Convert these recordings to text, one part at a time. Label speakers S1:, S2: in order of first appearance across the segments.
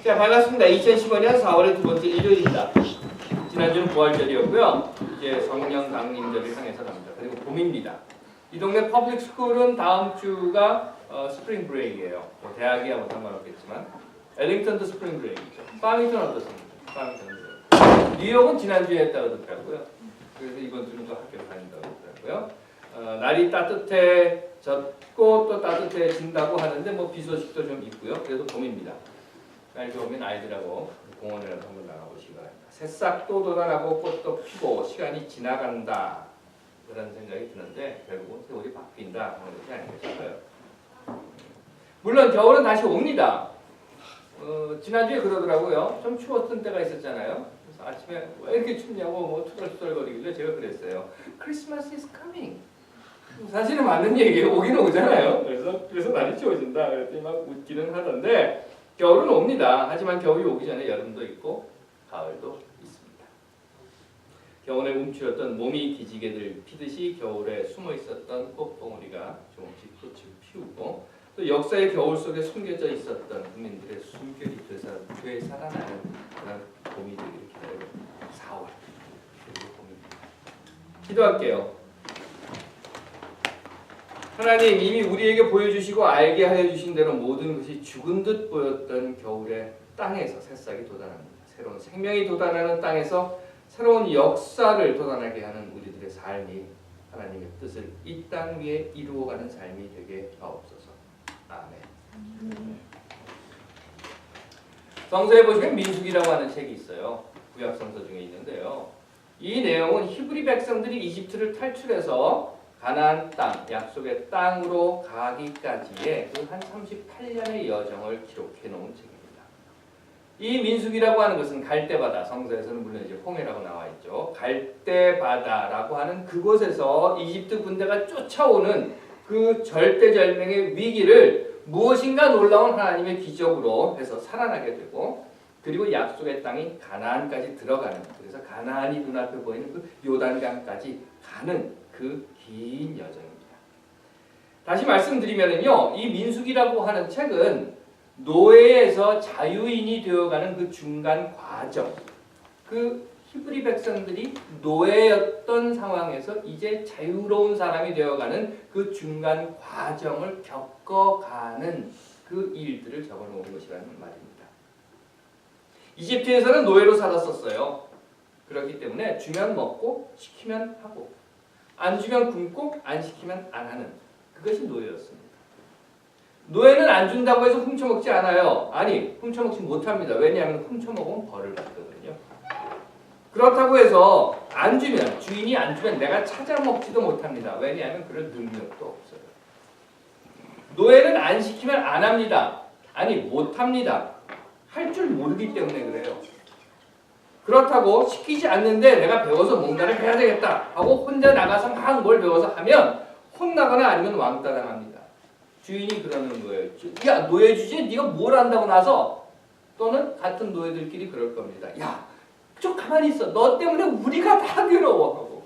S1: 자, 반갑습니다. 2015년 4월의 두 번째 일요일입니다. 지난주는 부활절이었고요. 이제 성령 강림절을 향해서 갑니다. 그리고 봄입니다. 이 동네 퍼블릭 스쿨은 다음 주가 스프링 브레이크예요. 뭐 대학이야 뭐 상관없겠지만 엘링턴도 스프링 브레이크죠. 파밍턴 어떻습니까? 파밍턴. 뉴욕은 지난주에 했다고 그러더라고요. 그래서 이번 주는 또 학교를 다닌다고 그러더라고요. 날이 따뜻해졌고 또 따뜻해진다고 하는데 뭐 비 소식도 좀 있고요. 그래도 봄입니다. 날 좋으면 아이들하고 공원이라도 한번 나가보시기 바랍니다. 새싹도 돋아나고 꽃도 피고 시간이 지나간다 그런 생각이 드는데 결국은 세월이 바뀐다 하는 것이 아닌가 싶어요. 물론 겨울은 다시 옵니다. 지난주에 그러더라고요. 좀 추웠던 때가 있었잖아요. 그래서 아침에 왜 이렇게 춥냐고 뭐 투덜투덜거리길래 제가 그랬어요. Christmas is coming. 사실은 맞는 얘기예요. 오기는 오잖아요. 그래서 날이 추워진다. 그랬더니 막 웃기는 하던데 겨울은 옵니다. 하지만 겨울이 오기 전에 여름도 있고 가을도 있습니다. 겨울에 움츠렸던 몸이 기지개를 피듯이 겨울에 숨어 있었던 꽃봉오리가 조금씩 꽃을 피우고 또 역사의 겨울 속에 숨겨져 있었던 국민들의 숨결이 되살아나는 그런 봄이 되기를 기다리고 4월 그리고 봄입니다. 기도할게요. 하나님 이미 우리에게 보여주시고 알게 하여 주신 대로 모든 것이 죽은 듯 보였던 겨울의 땅에서 새싹이 돋아납니다. 새로운 생명이 돋아나는 땅에서 새로운 역사를 돋아나게 하는 우리들의 삶이 하나님의 뜻을 이 땅 위에 이루어가는 삶이 되게 하옵소서. 아멘. 성서에 보시면 민수기라고 하는 책이 있어요. 구약 성서 중에 있는데요. 이 내용은 히브리 백성들이 이집트를 탈출해서 가나안 땅, 약속의 땅으로 가기까지의 그 한 38년의 여정을 기록해 놓은 책입니다. 이 민수기라고 하는 것은 갈대바다, 성서에서는 물론 이제 홍해라고 나와 있죠. 갈대바다라고 하는 그곳에서 이집트 군대가 쫓아오는 그 절대절명의 위기를 무엇인가 놀라운 하나님의 기적으로 해서 살아나게 되고 그리고 약속의 땅인 가나안까지 들어가는 그래서 가나안이 눈앞에 보이는 그 요단강까지 가는 그 긴 여정입니다. 다시 말씀드리면요, 이 민수기라고 하는 책은 노예에서 자유인이 되어가는 그 중간 과정, 그 히브리 백성들이 노예였던 상황에서 이제 자유로운 사람이 되어가는 그 중간 과정을 겪어가는 그 일들을 적어놓은 것이라는 말입니다. 이집트에서는 노예로 살았었어요. 그렇기 때문에 주면 먹고 시키면 하고 안 주면 굶고 안 시키면 안 하는 그것이 노예였습니다. 노예는 안 준다고 해서 훔쳐먹지 않아요. 아니 훔쳐먹지 못합니다. 왜냐하면 훔쳐먹으면 벌을 받거든요. 그렇다고 해서 안 주면 주인이 안 주면 내가 찾아 먹지도 못합니다. 왜냐하면 그럴 능력도 없어요. 노예는 안 시키면 안 합니다. 아니 못합니다. 할 줄 모르기 때문에 그래요. 그렇다고 시키지 않는데 내가 배워서 뭔가를 해야 되겠다 하고 혼자 나가서 막 뭘 배워서 하면 혼나거나 아니면 왕따 당합니다. 주인이 그러는 거예요. 야 노예 주제에 네가 뭘 안다고 나서 또는 같은 노예들끼리 그럴 겁니다. 야 좀 가만히 있어. 너 때문에 우리가 다 괴로워하고.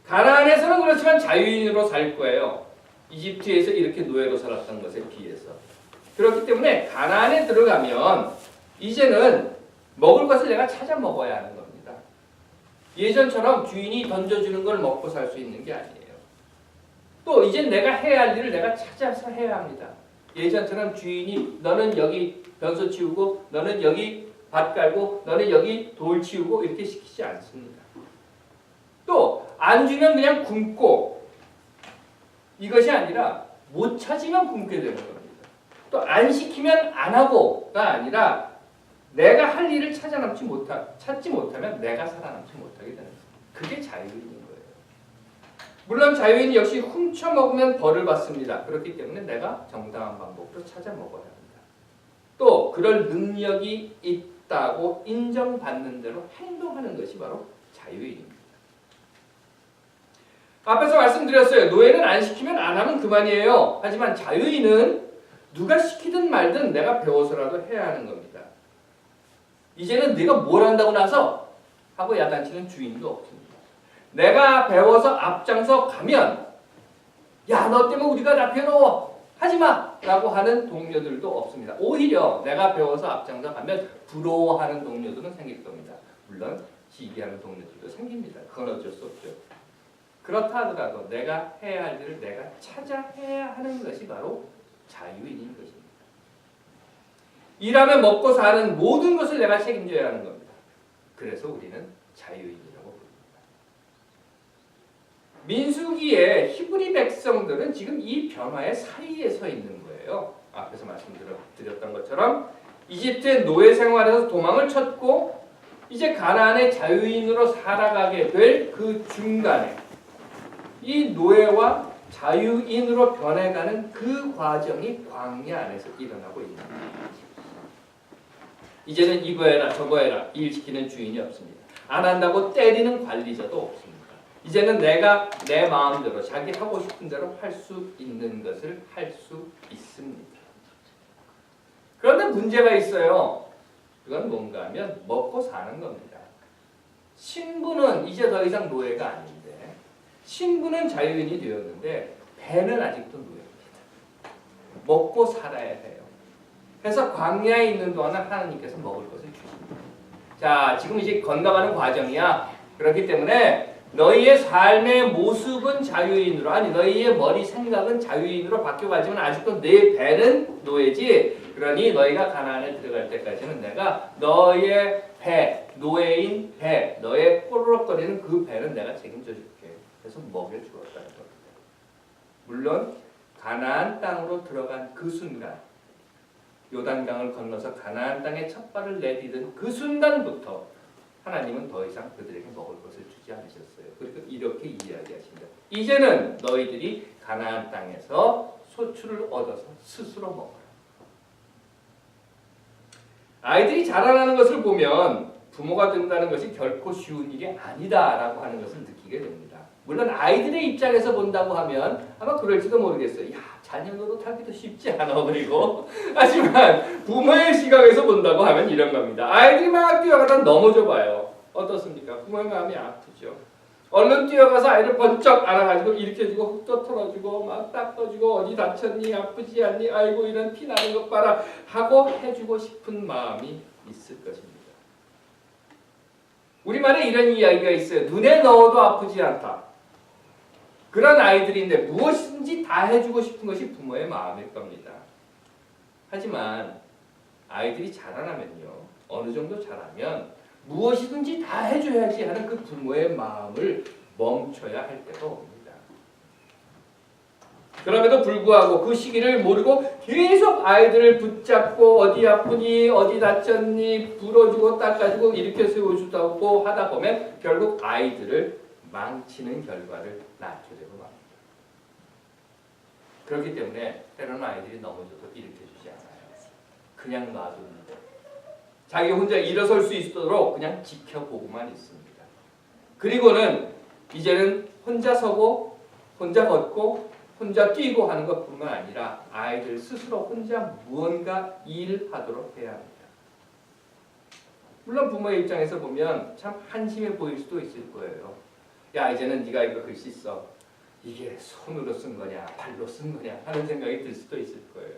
S1: 가나안에서는 그렇지만 자유인으로 살 거예요. 이집트에서 이렇게 노예로 살았던 것에 비해서. 그렇기 때문에 가나안에 들어가면 이제는 먹을 것을 내가 찾아 먹어야 하는 겁니다. 예전처럼 주인이 던져주는 걸 먹고 살 수 있는 게 아니에요. 또 이제 내가 해야 할 일을 내가 찾아서 해야 합니다. 예전처럼 주인이 너는 여기 변소 치우고 너는 여기 밭 깔고 너는 여기 돌 치우고 이렇게 시키지 않습니다. 또 안 주면 그냥 굶고 이것이 아니라 못 찾으면 굶게 되는 겁니다. 또 안 시키면 안 하고가 아니라 내가 할 일을 찾지 못하면 내가 살아남지 못하게 되는 거예요. 그게 자유인인 거예요. 물론 자유인 역시 훔쳐먹으면 벌을 받습니다. 그렇기 때문에 내가 정당한 방법으로 찾아 먹어야 합니다. 또 그럴 능력이 있다고 인정받는 대로 행동하는 것이 바로 자유인입니다. 앞에서 말씀드렸어요. 노예는 안 시키면 안 하면 그만이에요. 하지만 자유인은 누가 시키든 말든 내가 배워서라도 해야 하는 겁니다. 이제는 네가 뭘 한다고 나서 하고 야단치는 주인도 없습니다. 내가 배워서 앞장서 가면 야 너 때문에 우리가 다 괴로워 하지마! 라고 하는 동료들도 없습니다. 오히려 내가 배워서 앞장서 가면 부러워하는 동료들은 생길 겁니다. 물론 시기하는 동료들도 생깁니다. 그건 어쩔 수 없죠. 그렇다 하더라도 내가 해야 할 일을 내가 찾아 해야 하는 것이 바로 자유인인 것입니다. 일하면 먹고 사는 모든 것을 내가 책임져야 하는 겁니다. 그래서 우리는 자유인이라고 부릅니다. 민수기의 히브리 백성들은 지금 이 변화의 사이에 서 있는 거예요. 앞에서 말씀드렸던 것처럼 이집트의 노예 생활에서 도망을 쳤고 이제 가나안의 자유인으로 살아가게 될 그 중간에 이 노예와 자유인으로 변해가는 그 과정이 광야 안에서 일어나고 있는 거예요. 이제는 이거 해라 저거 해라 일 시키는 주인이 없습니다. 안 한다고 때리는 관리자도 없습니다. 이제는 내가 내 마음대로 자기 하고 싶은 대로 할 수 있는 것을 할 수 있습니다. 그런데 문제가 있어요. 그건 뭔가 하면 먹고 사는 겁니다. 신부는 이제 더 이상 노예가 아닌데 신부는 자유인이 되었는데 배는 아직도 노예입니다. 먹고 살아야 해요. 그래서 광야에 있는 동안은 하나님께서 먹을 것을 주십니다. 자, 지금 이제 건너가는 과정이야. 그렇기 때문에 너희의 삶의 모습은 자유인으로, 아니 너희의 머리 생각은 자유인으로 바뀌어가지만 아직도 내 배는 노예지. 그러니 너희가 가나안에 들어갈 때까지는 내가 너의 배, 노예인 배, 너의 꼬르륵거리는 그 배는 내가 책임져 줄게. 그래서 먹여주었다는 겁니다. 물론 가나안 땅으로 들어간 그 순간, 요단강을 건너서 가나안 땅에 첫 발을 내디딘 그 순간부터 하나님은 더 이상 그들에게 먹을 것을 주지 않으셨어요. 그리고 이렇게 이야기하십니다. 이제는 너희들이 가나안 땅에서 소출을 얻어서 스스로 먹어라. 아이들이 자라나는 것을 보면 부모가 된다는 것이 결코 쉬운 일이 아니다라고 하는 것을 느끼게 됩니다. 물론 아이들의 입장에서 본다고 하면 아마 그럴지도 모르겠어요. 야, 자녀 노릇하기도 쉽지 않아. 그리고 하지만 부모의 시각에서 본다고 하면 이런 겁니다. 아이들이 막 뛰어가다 넘어져 봐요. 어떻습니까? 부모의 마음이 아프죠. 얼른 뛰어가서 아이를 번쩍 안아가지고 일으켜주고 흙도 털어주고 막 닦아주고 어디 다쳤니? 아프지 않니? 아이고 이런 피 나는 것 봐라 하고 해주고 싶은 마음이 있을 것입니다. 우리말에 이런 이야기가 있어요. 눈에 넣어도 아프지 않다. 그런 아이들인데 무엇인지 다 해주고 싶은 것이 부모의 마음일 겁니다. 하지만 아이들이 자라나면요. 어느 정도 자라면 무엇이든지 다 해줘야지 하는 그 부모의 마음을 멈춰야 할 때가 옵니다. 그럼에도 불구하고 그 시기를 모르고 계속 아이들을 붙잡고 어디 아프니 어디 다쳤니 불어주고 닦아주고 일으켜 세워주다고 하다 보면 결국 아이들을 망치는 결과를 낳게 되고 맙니다. 그렇기 때문에 때로는 아이들이 넘어져도 일으켜주지 않아요. 그냥 놔둡니다. 자기 혼자 일어설 수 있도록 그냥 지켜보고만 있습니다. 그리고는 이제는 혼자 서고 혼자 걷고 혼자 뛰고 하는 것뿐만 아니라 아이들 스스로 혼자 무언가 일하도록 해야 합니다. 물론 부모의 입장에서 보면 참 한심해 보일 수도 있을 거예요. 야, 이제는 네가 이거 글씨 써. 이게 손으로 쓴 거냐 발로 쓴 거냐 하는 생각이 들 수도 있을 거예요.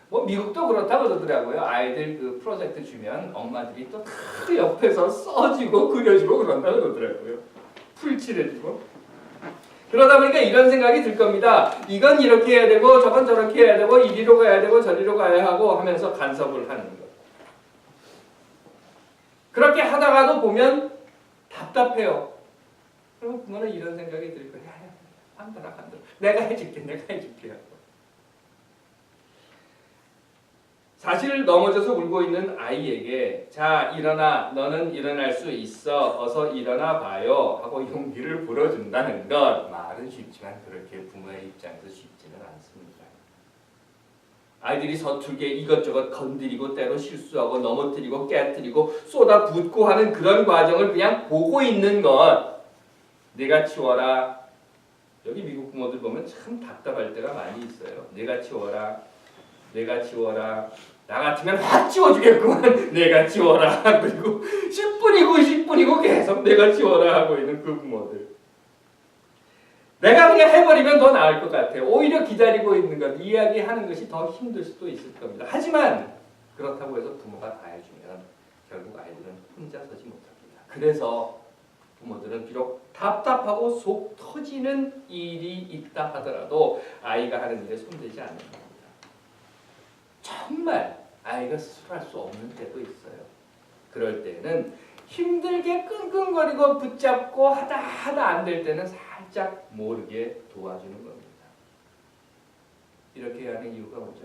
S1: 뭐 미국도 그렇다고 그러더라고요. 아이들 그 프로젝트 주면 엄마들이 또 다 옆에서 써주고 그려주고 그런다고 그러더라고요. 풀칠해주고. 그러다 보니까 이런 생각이 들 겁니다. 이건 이렇게 해야 되고 저건 저렇게 해야 되고 이리로 가야 되고 저리로 가야 하고 하면서 간섭을 하는 것. 그렇게 하다가도 보면 답답해요. 그럼 부모는 이런 생각이 들 거예요. 야, 한다라 내가 해줄게 하고. 사실 넘어져서 울고 있는 아이에게 자 일어나 너는 일어날 수 있어 어서 일어나 봐요 하고 용기를 불어준다는 것 말은 쉽지만 그렇게 부모의 입장에서 쉽지는 않습니다. 아이들이 서툴게 이것저것 건드리고 때로 실수하고 넘어뜨리고 깨뜨리고 쏟아붓고 하는 그런 과정을 그냥 보고 있는 것 내가 치워라. 여기 미국 부모들 보면 참 답답할 때가 많이 있어요. 내가 치워라. 나 같으면 확 치워주겠구만. 내가 치워라. 그리고 10분이고 계속 내가 치워라 하고 있는 그 부모들. 내가 그냥 해버리면 더 나을 것 같아요. 오히려 기다리고 있는 것, 이야기하는 것이 더 힘들 수도 있을 겁니다. 하지만 그렇다고 해서 부모가 다 해주면 결국 아이들은 혼자 서지 못합니다. 그래서 부모들은 비록 답답하고 속 터지는 일이 있다 하더라도 아이가 하는 일에 손대지 않는 겁니다. 정말 아이가 스스로 할 수 없는 때도 있어요. 그럴 때는 힘들게 끙끙거리고 붙잡고 하다 안 될 때는 살짝 모르게 도와주는 겁니다. 이렇게 하는 이유가 뭐죠?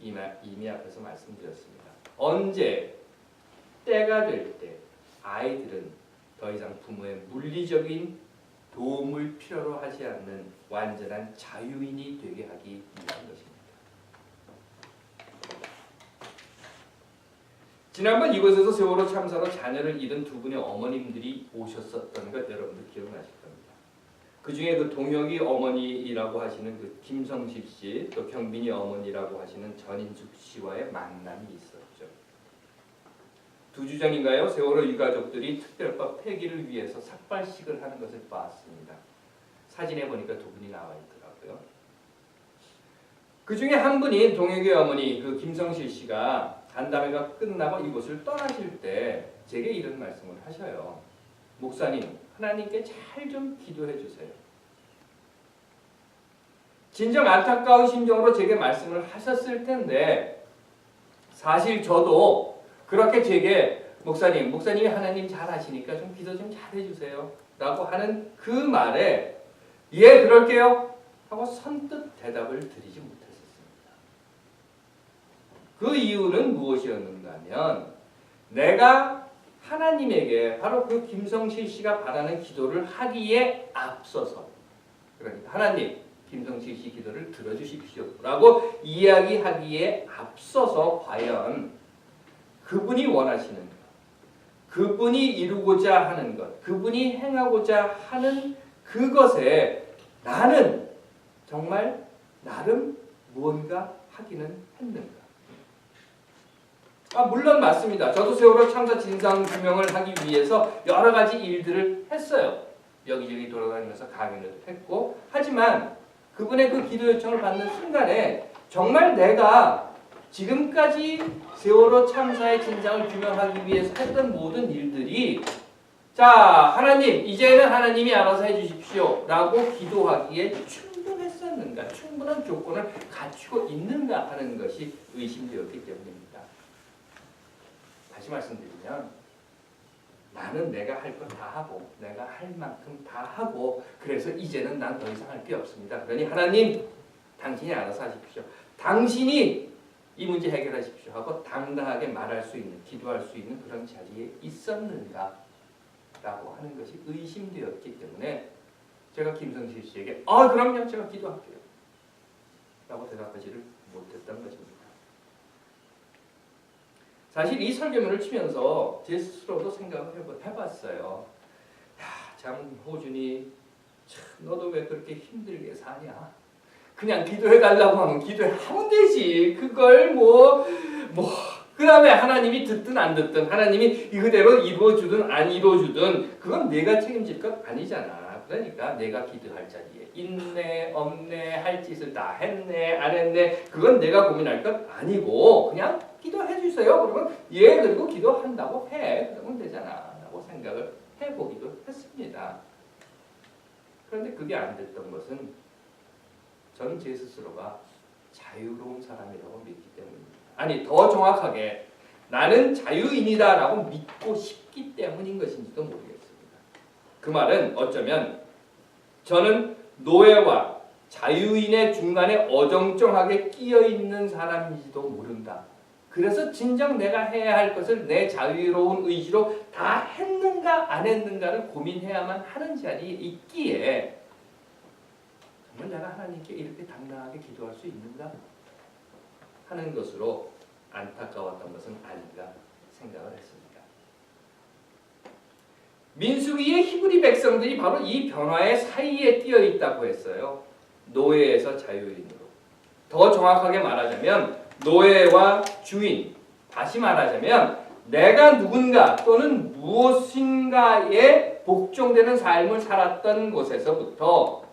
S1: 이미 앞에서 말씀드렸습니다. 언제 때가 될 때 아이들은 더 이상 부모의 물리적인 도움을 필요로 하지 않는 완전한 자유인이 되게 하기 위한 것입니다. 지난번 이곳에서 세월호 참사로 자녀를 잃은 두 분의 어머님들이 오셨었던 것 여러분들 기억나실 겁니다. 그 중에 그 동혁이 어머니라고 하시는 그 김성실 씨, 또 경빈이 어머니라고 하시는 전인숙 씨와의 만남이 있었죠. 두 주 전인가요? 세월호 유가족들이 특별법 폐기를 위해서 삭발식을 하는 것을 봤습니다. 사진에 보니까 두 분이 나와 있더라고요. 그 중에 한 분인 동혁이 어머니 그 김성실 씨가 간담회가 끝나고 이곳을 떠나실 때 제게 이런 말씀을 하셔요. 목사님, 하나님께 잘 좀 기도해 주세요. 진정 안타까운 심정으로 제게 말씀을 하셨을 텐데 사실 저도 그렇게 제게 목사님이 하나님 잘 아시니까 좀 기도 좀 잘해 주세요 라고 하는 그 말에 예 그럴게요 하고 선뜻 대답을 드리지 못했었습니다. 그 이유는 무엇이었는가 하면 내가 하나님에게 바로 그 김성실 씨가 바라는 기도를 하기에 앞서서 그러니까 하나님 김성실 씨 기도를 들어주십시오 라고 이야기하기에 앞서서 과연 그분이 원하시는 것, 그분이 이루고자 하는 것, 그분이 행하고자 하는 그것에 나는 정말 나름 무언가 하기는 했는가? 물론 맞습니다. 저도 세월호 참사 진상 규명을 하기 위해서 여러 가지 일들을 했어요. 여기저기 돌아다니면서 강연을 했고 하지만 그분의 그 기도 요청을 받는 순간에 정말 내가 지금까지 세월호 참사의 진상을 규명하기 위해서 했던 모든 일들이 자 하나님 이제는 하나님이 알아서 해주십시오 라고 기도하기에 충분했었는가 충분한 조건을 갖추고 있는가 하는 것이 의심되었기 때문입니다. 다시 말씀드리면 나는 내가 할 것 다 하고 내가 할 만큼 다 하고 그래서 이제는 난 더 이상 할 게 없습니다. 그러니 하나님 당신이 알아서 하십시오. 당신이 이 문제 해결하십시오 하고 당당하게 말할 수 있는 기도할 수 있는 그런 자리에 있었는가 라고 하는 것이 의심되었기 때문에 제가 김성실 씨에게 그럼요 제가 기도할게요 라고 대답하지를 못했던 것입니다. 사실 이 설교문을 치면서 제 스스로도 생각을 해봤어요. 참 호준이 참 너도 왜 그렇게 힘들게 사냐? 그냥 기도해달라고 하면 기도하면 되지. 그걸 그 다음에 하나님이 듣든 안 듣든 하나님이 그대로 이루어주든 안 이루어주든 그건 내가 책임질 것 아니잖아. 그러니까 내가 기도할 자리에 있네 없네 할 짓을 다 했네 안 했네 그건 내가 고민할 것 아니고 그냥 기도해 주세요. 그러면 그리고 기도한다고 해. 그러면 되잖아 라고 생각을 해보기도 했습니다. 그런데 그게 안 됐던 것은 저는 제 스스로가 자유로운 사람이라고 믿기 때문입니다. 아니 더 정확하게 나는 자유인이다 라고 믿고 싶기 때문인 것인지도 모르겠습니다. 그 말은 어쩌면 저는 노예와 자유인의 중간에 어정쩡하게 끼어있는 사람인지도 모른다. 그래서 진정 내가 해야 할 것을 내 자유로운 의지로 다 했는가 안 했는가를 고민해야만 하는 자리에 있기에 정말 내가 하나님께 이렇게 당당하게 기도할 수 있는가 하는 것으로 안타까웠던 것은 아닌가 생각을 했습니다. 민수기의 히브리 백성들이 바로 이 변화의 사이에 끼어 있다고 했어요. 노예에서 자유인으로. 더 정확하게 말하자면 노예와 주인, 다시 말하자면 내가 누군가 또는 무엇인가에 복종되는 삶을 살았던 곳에서부터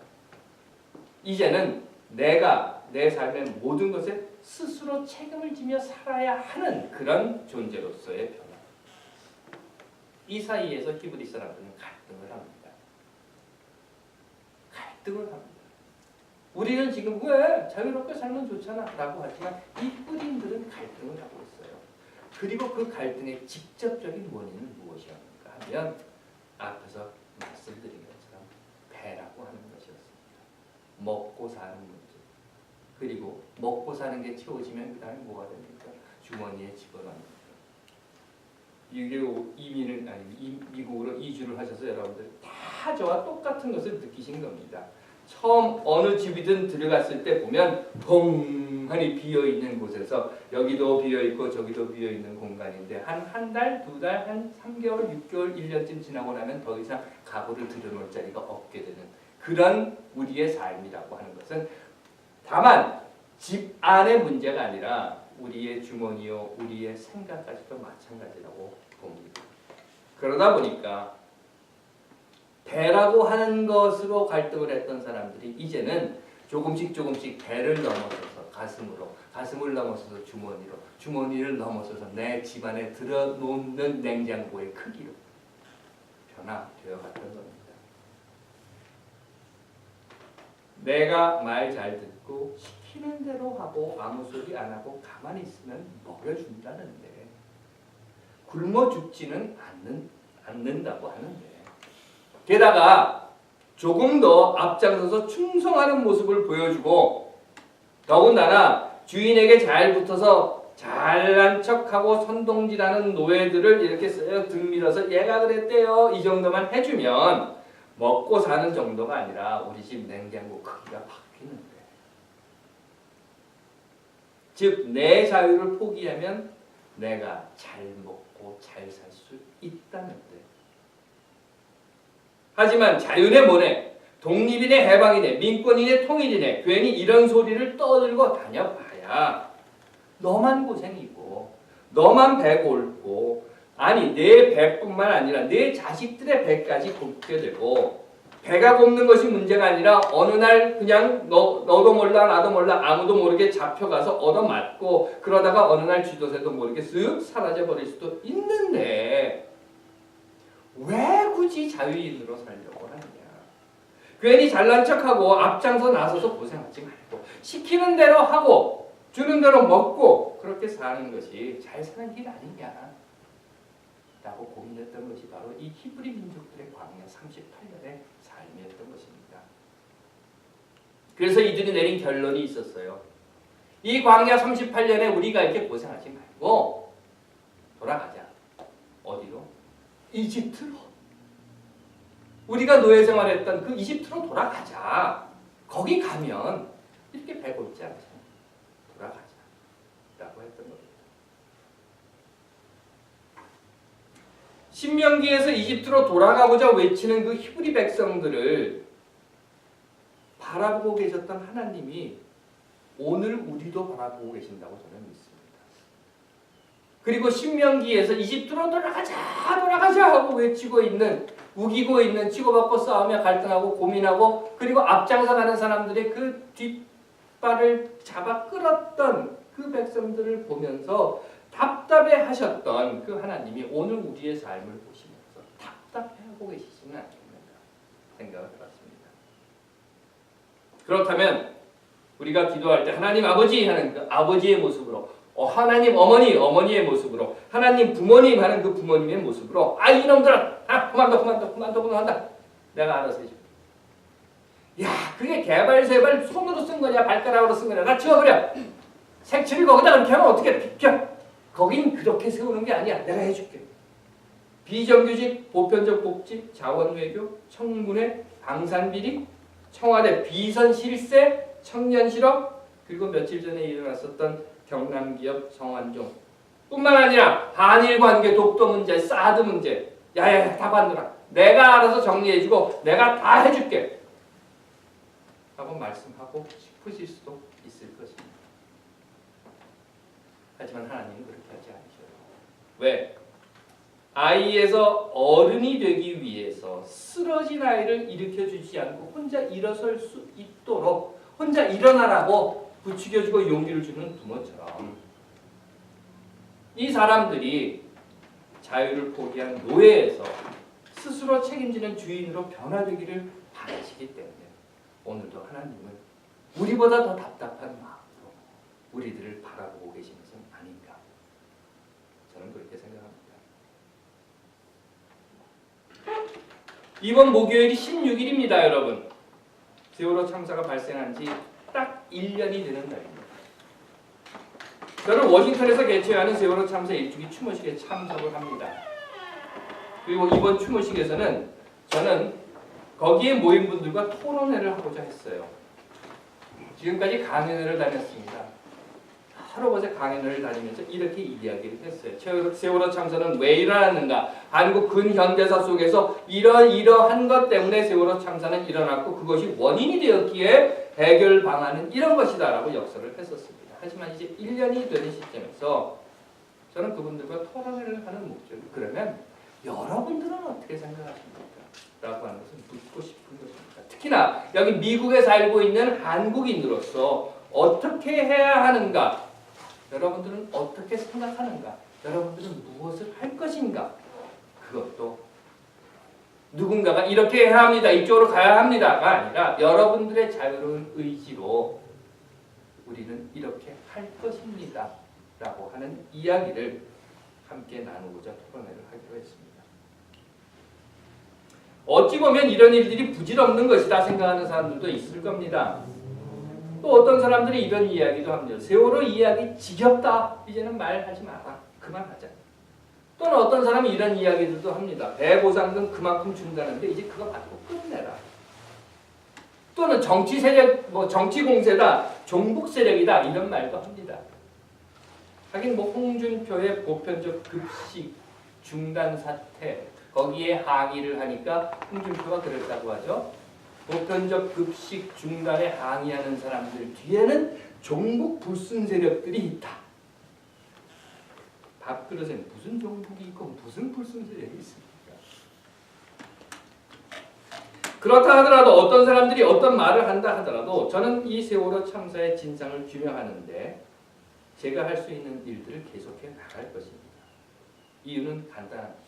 S1: 이제는 내가 내 삶의 모든 것에 스스로 책임을 지며 살아야 하는 그런 존재로서의 변화. 이 사이에서 히브리 사람들은 갈등을 합니다. 갈등을 합니다. 우리는 지금 왜 자유롭게 살면 좋잖아 라고 하지만 이 히브리인들은 갈등을 하고 있어요. 그리고 그 갈등의 직접적인 원인은 무엇이었는가 하면 앞에서 말씀드린 것처럼 배라고 하는 것이었습니다. 먹고 사는 문제. 그리고 먹고 사는 게 채워지면 그 다음에 뭐가 됩니까? 주머니에 집어넣습니다. 미국으로 이주를 하셔서 여러분들 다 저와 똑같은 것을 느끼신 겁니다. 처음 어느 집이든 들어갔을 때 보면 덩하니 비어있는 곳에서 여기도 비어있고 저기도 비어있는 공간인데 한 달, 두 달, 한 3개월, 6개월, 1년쯤 지나고 나면 더 이상 가구를 들여놓을 자리가 없게 되는 그런 우리의 삶이라고 하는 것은 다만 집 안의 문제가 아니라 우리의 주머니요, 우리의 생각까지도 마찬가지라고 봅니다. 그러다 보니까 배라고 하는 것으로 갈등을 했던 사람들이 이제는 조금씩 배를 넘어서서 가슴으로, 가슴을 넘어서서 주머니로, 주머니를 넘어서서 내 집안에 들어놓는 냉장고의 크기로 변화되어 갔던 겁니다. 내가 말 잘 듣고 시키는 대로 하고 아무 소리 안 하고 가만히 있으면 먹여준다는데 굶어 죽지는 않는다고 하는데 게다가 조금 더 앞장서서 충성하는 모습을 보여주고 더군다나 주인에게 잘 붙어서 잘난 척하고 선동질하는 노예들을 이렇게 쓱 등 밀어서 얘가 그랬대요 이 정도만 해주면 먹고 사는 정도가 아니라 우리 집 냉장고 크기가 바뀌는데 즉 내 자유를 포기하면 내가 잘 먹고 잘 살 수 있다는데 하지만 자유네 뭐네 독립이네 해방이네 민권이네 통일이네 괜히 이런 소리를 떠들고 다녀봐야 너만 고생이고 너만 배 골고 아니 내 배뿐만 아니라 내 자식들의 배까지 곱게 되고 배가 곱는 것이 문제가 아니라 어느 날 그냥 너도 몰라 나도 몰라 아무도 모르게 잡혀가서 얻어맞고 그러다가 어느 날 쥐도새도 모르게 쓱 사라져버릴 수도 있는데 왜 굳이 자유인으로 살려고 하느냐. 괜히 잘난 척하고 앞장서 나서서 고생하지 말고 시키는 대로 하고 주는 대로 먹고 그렇게 사는 것이 잘 사는 길 아니냐 라고 고민했던 것이 바로 이 히브리 민족들의 광야 38년의 삶이었던 것입니다. 그래서 이들이 내린 결론이 있었어요. 이 광야 38년에 우리가 이렇게 고생하지 말고 돌아가자. 어디로? 이집트로. 우리가 노예 생활했던 그 이집트로 돌아가자. 거기 가면 이렇게 배고프지 않잖아. 돌아가자. 라고 했던 겁니다. 신명기에서 이집트로 돌아가고자 외치는 그 히브리 백성들을 바라보고 계셨던 하나님이 오늘 우리도 바라보고 계신다고 저는 믿습니다. 그리고 신명기에서 이집트로 돌아가자 하고 외치고 있는 우기고 있는 치고받고 싸우며 갈등하고 고민하고 그리고 앞장서 가는 사람들의 그 뒷발을 잡아 끌었던 그 백성들을 보면서 답답해하셨던 그 하나님이 오늘 우리의 삶을 보시면서 답답해하고 계시지는 않겠는가 생각을 해봤습니다. 그렇다면 우리가 기도할 때 하나님 아버지 하는 그 아버지의 모습으로 하나님 어머니의 모습으로 하나님 부모님 하는 그 부모님의 모습으로 이놈들아 그만둬 내가 알아서 해줄게. 야 그게 개발세발 손으로 쓴 거냐 발가락으로 쓴 거냐 나 지워버려. 색칠을 거기다 그렇게 하면 어떻게 비켜. 거긴 그렇게 세우는 게 아니야. 내가 해줄게. 비정규직, 보편적 복지, 자원외교, 청문회, 방산비리, 청와대 비선실세, 청년실업 그리고 며칠 전에 일어났었던 경남기업 성완종 뿐만 아니라 한일관계 독도 문제, 사드 문제 야야야 다 관둬라. 내가 알아서 정리해주고 내가 다 해줄게. 하고 말씀하고 싶으실 수도 있을 것입니다. 하지만 하나님은 그렇게 하지 않으셔요. 왜? 아이에서 어른이 되기 위해서 쓰러진 아이를 일으켜주지 않고 혼자 일어설 수 있도록 일어나라고 부추겨주고 용기를 주는 부모처럼 이 사람들이 자유를 포기한 노예에서 스스로 책임지는 주인으로 변화되기를 바라시기 때문에 오늘도 하나님은 우리보다 더 답답한 마음으로 우리들을 바라보고 계신 것은 아닌가. 저는 그렇게 생각합니다. 이번 목요일이 16일입니다, 여러분. 세월호 참사가 발생한 지 딱 1년이 되는 날입니다. 저는 워싱턴에서 개최하는 세월호 참사 일주기 추모식에 참석을 합니다. 그리고 이번 추모식에서는 저는 거기에 모인 분들과 토론회를 하고자 했어요. 지금까지 강연회를 다녔습니다. 여러 곳에 강연회를 다니면서 이렇게 이야기를 했어요. 세월호 참사는 왜 일어났는가? 한국 근현대사 속에서 이러한 것 때문에 세월호 참사는 일어났고 그것이 원인이 되었기에 해결 방안은 이런 것이다 라고 역설을 했었습니다. 하지만 이제 1년이 되는 시점에서 저는 그분들과 토론회를 하는 목적이 그러면 여러분들은 어떻게 생각하십니까? 라고 하는 것을 묻고 싶은 것입니다. 특히나 여기 미국에 살고 있는 한국인으로서 어떻게 해야 하는가? 여러분들은 어떻게 생각하는가? 여러분들은 무엇을 할 것인가? 그것도 누군가가 이렇게 해야 합니다. 이쪽으로 가야 합니다가 아니라 여러분들의 자유로운 의지로 우리는 이렇게 할 것입니다. 라고 하는 이야기를 함께 나누고자 토론회를 하기로 했습니다. 어찌 보면 이런 일들이 부질없는 것이다 생각하는 사람들도 있을 겁니다. 또 어떤 사람들이 이런 이야기도 합니다. 세월호 이야기 지겹다. 이제는 말하지 마라. 그만하자. 또는 어떤 사람이 이런 이야기들도 합니다. 배보상금 그만큼 준다는데 이제 그거 받고 끝내라. 또는 정치 세력, 정치 공세다, 종북 세력이다 이런 말도 합니다. 하긴 홍준표의 보편적 급식 중단 사태 거기에 항의를 하니까 홍준표가 그랬다고 하죠. 보편적 급식 중단에 항의하는 사람들 뒤에는 종북 불순 세력들이 있다. 밥그릇에 무슨 종북이 있고 무슨 불순 세력이 있습니까? 그렇다 하더라도 어떤 사람들이 어떤 말을 한다 하더라도 저는 이 세월호 참사의 진상을 규명하는데 제가 할 수 있는 일들을 계속해 나갈 것입니다. 이유는 간단합니다.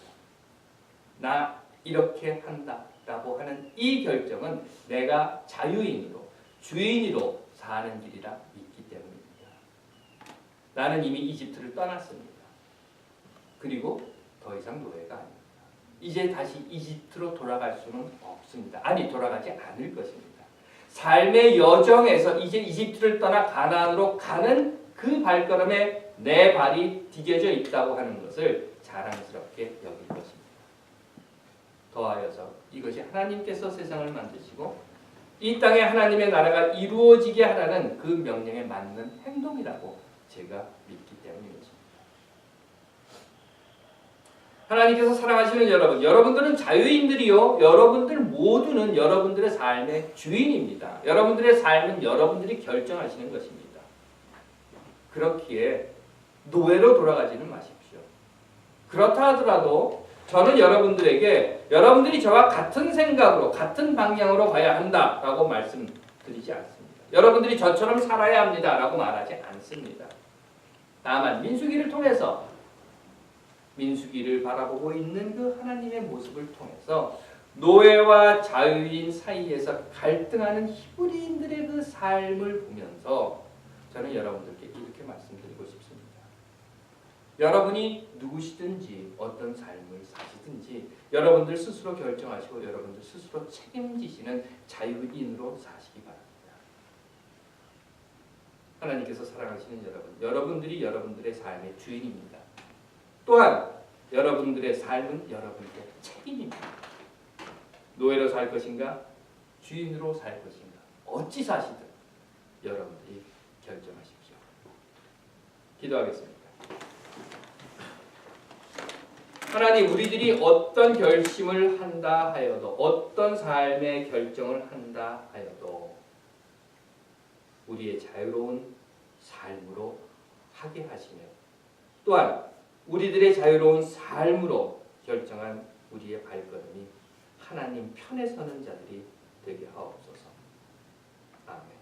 S1: 나 이렇게 한다 라고 하는 이 결정은 내가 자유인으로 주인으로 사는 길이라 믿기 때문입니다. 나는 이미 이집트를 떠났습니다. 그리고 더 이상 노예가 아닙니다. 이제 다시 이집트로 돌아갈 수는 없습니다. 아니 돌아가지 않을 것입니다. 삶의 여정에서 이제 이집트를 떠나 가나안으로 가는 그 발걸음에 내 발이 디뎌져 있다고 하는 것을 자랑스럽게 여길 것입니다. 더하여서 이것이 하나님께서 세상을 만드시고 이 땅에 하나님의 나라가 이루어지게 하라는 그 명령에 맞는 행동이라고 제가 믿기 때문입니다. 하나님께서 사랑하시는 여러분, 여러분들은 자유인들이요. 여러분들 모두는 여러분들의 삶의 주인입니다. 여러분들의 삶은 여러분들이 결정하시는 것입니다. 그렇기에 노예로 돌아가지는 마십시오. 그렇다 하더라도 저는 여러분들에게 여러분들이 저와 같은 생각으로 같은 방향으로 가야 한다라고 말씀드리지 않습니다. 여러분들이 저처럼 살아야 합니다라고 말하지 않습니다. 다만 민수기를 통해서 민수기를 바라보고 있는 그 하나님의 모습을 통해서 노예와 자유인 사이에서 갈등하는 히브리인들의 그 삶을 보면서 저는 여러분들께 이렇게 말씀드리고 싶습니다. 여러분이 누구시든지 어떤 삶을 사시든지 여러분들 스스로 결정하시고 여러분들 스스로 책임지시는 자유인으로 사시기 바랍니다. 하나님께서 사랑하시는 여러분, 여러분들이 여러분들의 삶의 주인입니다. 또한 여러분들의 삶은 여러분들의 책임입니다. 노예로 살 것인가 주인으로 살 것인가 어찌 사시든 여러분들이 결정하십시오. 기도하겠습니다. 하나님, 우리들이 어떤 결심을 한다 하여도 어떤 삶의 결정을 한다 하여도 우리의 자유로운 삶으로 하게 하시며 또한 우리들의 자유로운 삶으로 결정한 우리의 발걸음이 하나님 편에 서는 자들이 되게 하옵소서. 아멘.